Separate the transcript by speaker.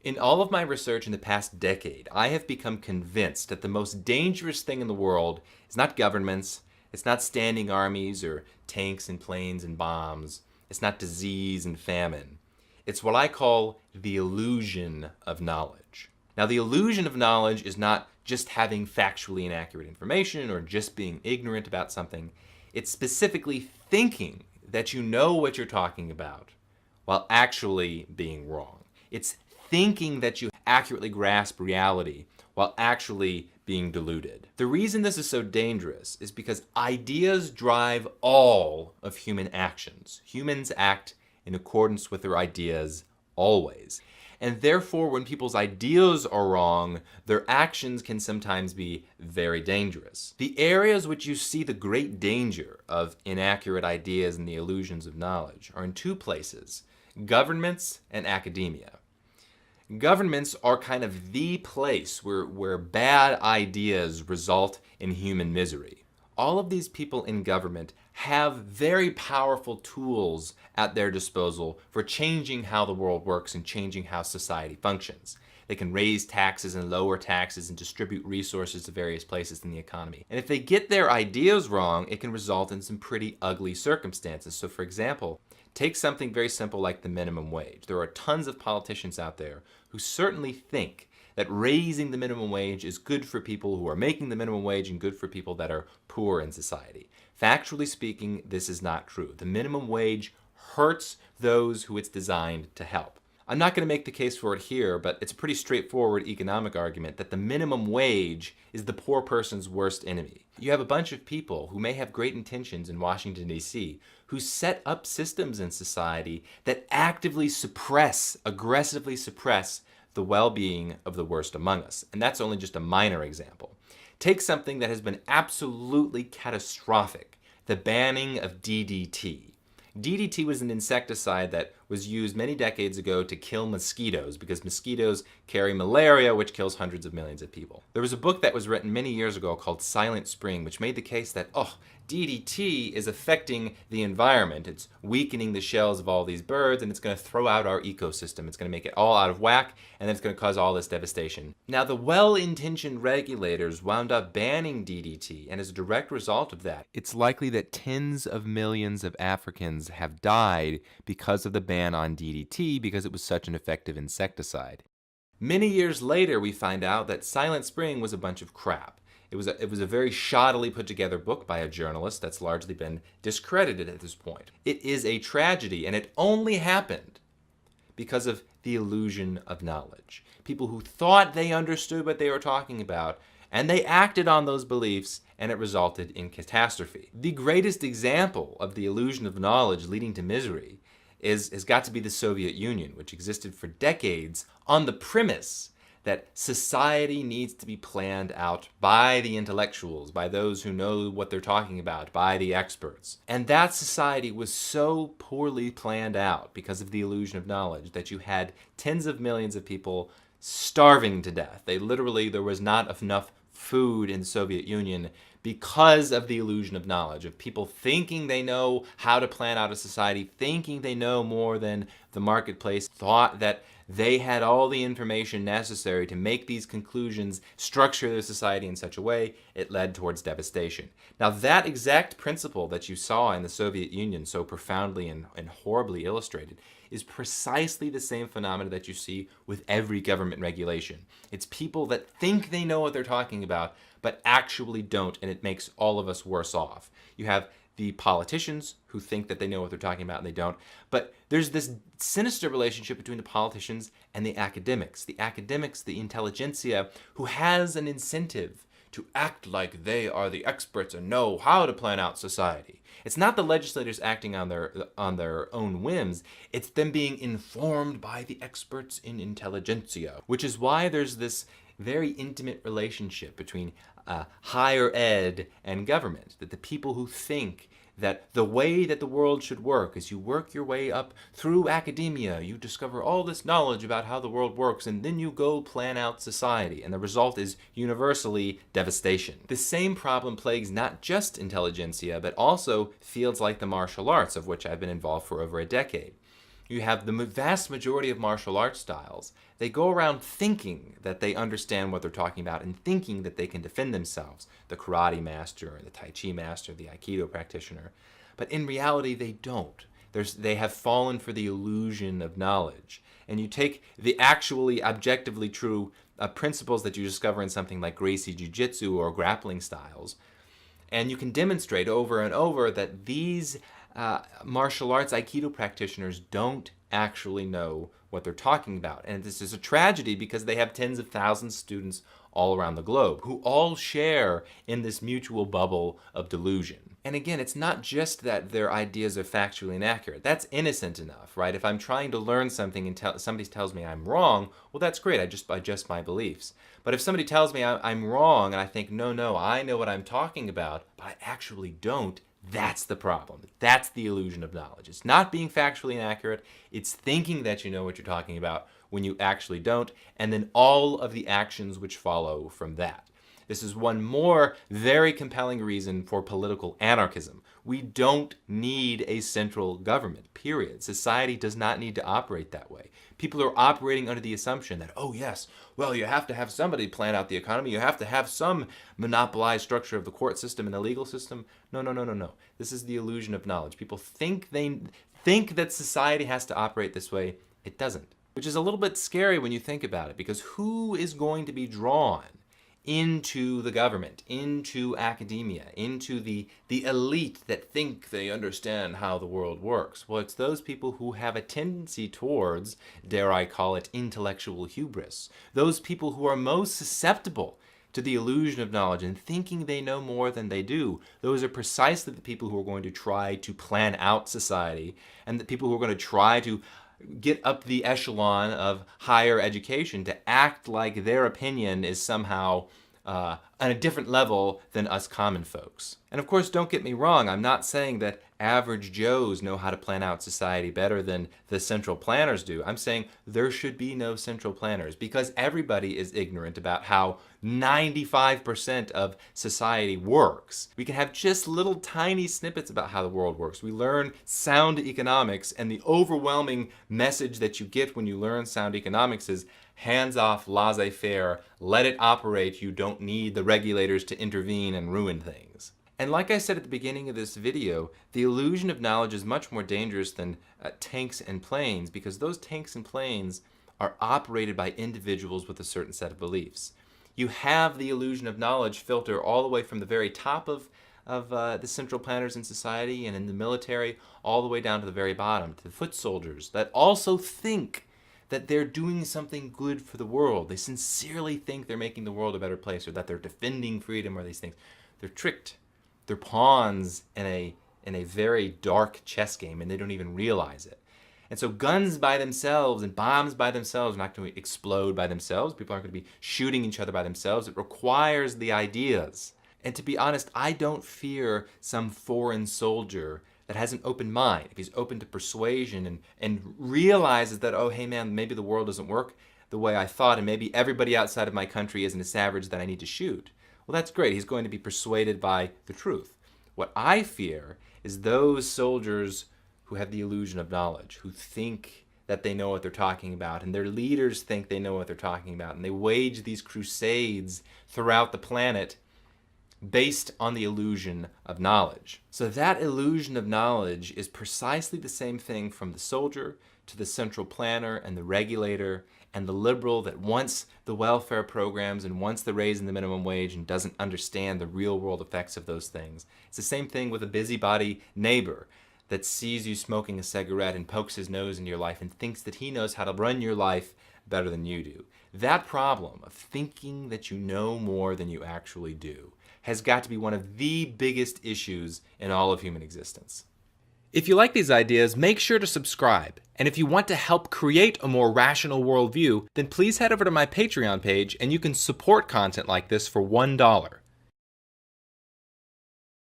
Speaker 1: In all of my research in the past decade, I have become convinced that the most dangerous thing in the world is not governments, it's not standing armies or tanks and planes and bombs, it's not disease and famine. It's what I call the illusion of knowledge. Now, the illusion of knowledge is not just having factually inaccurate information or just being ignorant about something. It's specifically thinking that you know what you're talking about while actually being wrong. It's thinking that you accurately grasp reality while actually being deluded. The reason this is so dangerous is because ideas drive all of human actions. Humans act in accordance with their ideas always. And therefore, when people's ideas are wrong, their actions can sometimes be very dangerous. The areas which you see the great danger of inaccurate ideas and the illusions of knowledge are in two places: governments and academia. Governments are kind of the place where bad ideas result in human misery. All of these people in government have very powerful tools at their disposal for changing how the world works and changing how society functions. They can raise taxes and lower taxes and distribute resources to various places in the economy. And if they get their ideas wrong, it can result in some pretty ugly circumstances. So for example, take something very simple like the minimum wage. There are tons of politicians out there who certainly think that raising the minimum wage is good for people who are making the minimum wage and good for people that are poor in society. Factually speaking, this is not true. The minimum wage hurts those who it's designed to help. I'm not going to make the case for it here, but it's a pretty straightforward economic argument that the minimum wage is the poor person's worst enemy. You have a bunch of people who may have great intentions in Washington, D.C., who set up systems in society that actively aggressively suppress the well-being of the worst among us. And that's only just a minor example. Take something that has been absolutely catastrophic: the banning of DDT. DDT was an insecticide that was used many decades ago to kill mosquitoes because mosquitoes carry malaria, which kills hundreds of millions of people. There was a book that was written many years ago called Silent Spring, which made the case that, DDT is affecting the environment. It's weakening the shells of all these birds, and it's going to throw out our ecosystem. It's going to make it all out of whack, and then it's going to cause all this devastation. Now, the well-intentioned regulators wound up banning DDT, and as a direct result of that, it's likely that tens of millions of Africans have died because of the ban on DDT because it was such an effective insecticide. Many years later, we find out that Silent Spring was a bunch of crap. It was a very shoddily put together book by a journalist that's largely been discredited at this point. It is a tragedy, and it only happened because of the illusion of knowledge. People who thought they understood what they were talking about, and they acted on those beliefs, and it resulted in catastrophe. The greatest example of the illusion of knowledge leading to misery has got to be the Soviet Union, which existed for decades on the premise that society needs to be planned out by the intellectuals, by those who know what they're talking about, by the experts. And that society was so poorly planned out because of the illusion of knowledge that you had tens of millions of people starving to death. There was not enough food in the Soviet Union because of the illusion of knowledge, of people thinking they know how to plan out a society, thinking they know more than the marketplace, thought that they had all the information necessary to make these conclusions, structure their society in such a way, it led towards devastation. Now, that exact principle that you saw in the Soviet Union so profoundly and horribly illustrated is precisely the same phenomena that you see with every government regulation. It's people that think they know what they're talking about, but actually don't, and it makes all of us worse off. You have the politicians who think that they know what they're talking about and they don't. But there's this sinister relationship between the politicians and the academics. The academics, the intelligentsia, who has an incentive to act like they are the experts and know how to plan out society. It's not the legislators acting on their own whims. It's them being informed by the experts in intelligentsia, which is why there's this very intimate relationship between higher ed and government, that the people who think that the way that the world should work is you work your way up through academia, you discover all this knowledge about how the world works, and then you go plan out society, and the result is universally devastation. The same problem plagues not just intelligentsia, but also fields like the martial arts, of which I've been involved for over a decade. You have the vast majority of martial arts styles. They go around thinking that they understand what they're talking about and thinking that they can defend themselves. The karate master, the tai chi master, the aikido practitioner. But in reality, they don't. They have fallen for the illusion of knowledge. And you take the actually objectively true principles that you discover in something like Gracie Jiu-Jitsu or grappling styles, and you can demonstrate over and over that these martial arts Aikido practitioners don't actually know what they're talking about. And this is a tragedy because they have tens of thousands of students all around the globe who all share in this mutual bubble of delusion. And again, it's not just that their ideas are factually inaccurate. That's innocent enough, right? If I'm trying to learn something and somebody tells me I'm wrong, well, that's great. I just adjust my beliefs. But if somebody tells me I'm wrong and I think, no, I know what I'm talking about, but I actually don't, that's the problem. That's the illusion of knowledge. It's not being factually inaccurate. It's thinking that you know what you're talking about when you actually don't, and then all of the actions which follow from that. This is one more very compelling reason for political anarchism. We don't need a central government, period. Society does not need to operate that way. People are operating under the assumption that, oh yes, well, you have to have somebody plan out the economy. You have to have some monopolized structure of the court system and the legal system. No. This is the illusion of knowledge. People think that society has to operate this way. It doesn't, which is a little bit scary when you think about it, because who is going to be drawn into the government, into academia, into the elite that think they understand how the world works? Well, it's those people who have a tendency towards, dare I call it, intellectual hubris. Those people who are most susceptible to the illusion of knowledge and thinking they know more than they do. Those are precisely the people who are going to try to plan out society, and the people who are going to try to get up the echelon of higher education to act like their opinion is somehow on a different level than us common folks. And of course, don't get me wrong, I'm not saying that average Joes know how to plan out society better than the central planners do. I'm saying there should be no central planners because everybody is ignorant about how 95% of society works. We can have just little tiny snippets about how the world works. We learn sound economics, and the overwhelming message that you get when you learn sound economics is hands off, laissez-faire, let it operate. You don't need the regulators to intervene and ruin things. And like I said at the beginning of this video, the illusion of knowledge is much more dangerous than tanks and planes, because those tanks and planes are operated by individuals with a certain set of beliefs. You have the illusion of knowledge filter all the way from the very top of the central planners in society and in the military, all the way down to the very bottom, to the foot soldiers that also think that they're doing something good for the world. They sincerely think they're making the world a better place, or that they're defending freedom, or these things. They're tricked. They're pawns in a very dark chess game, and they don't even realize it. And so guns by themselves and bombs by themselves are not going to explode by themselves. People aren't going to be shooting each other by themselves. It requires the ideas. And to be honest, I don't fear some foreign soldier that has an open mind. If he's open to persuasion and realizes that, oh, hey man, maybe the world doesn't work the way I thought, and maybe everybody outside of my country isn't a savage that I need to shoot. Well, that's great. He's going to be persuaded by the truth. What I fear is those soldiers who have the illusion of knowledge, who think that they know what they're talking about, and their leaders think they know what they're talking about, and they wage these crusades throughout the planet based on the illusion of knowledge. So that illusion of knowledge is precisely the same thing from the soldier to the central planner and the regulator and the liberal that wants the welfare programs and wants the raise in the minimum wage and doesn't understand the real world effects of those things. It's the same thing with a busybody neighbor that sees you smoking a cigarette and pokes his nose into your life and thinks that he knows how to run your life better than you do. That problem of thinking that you know more than you actually do has got to be one of the biggest issues in all of human existence. If you like these ideas, make sure to subscribe. And if you want to help create a more rational worldview, then please head over to my Patreon page and you can support content like this for $1.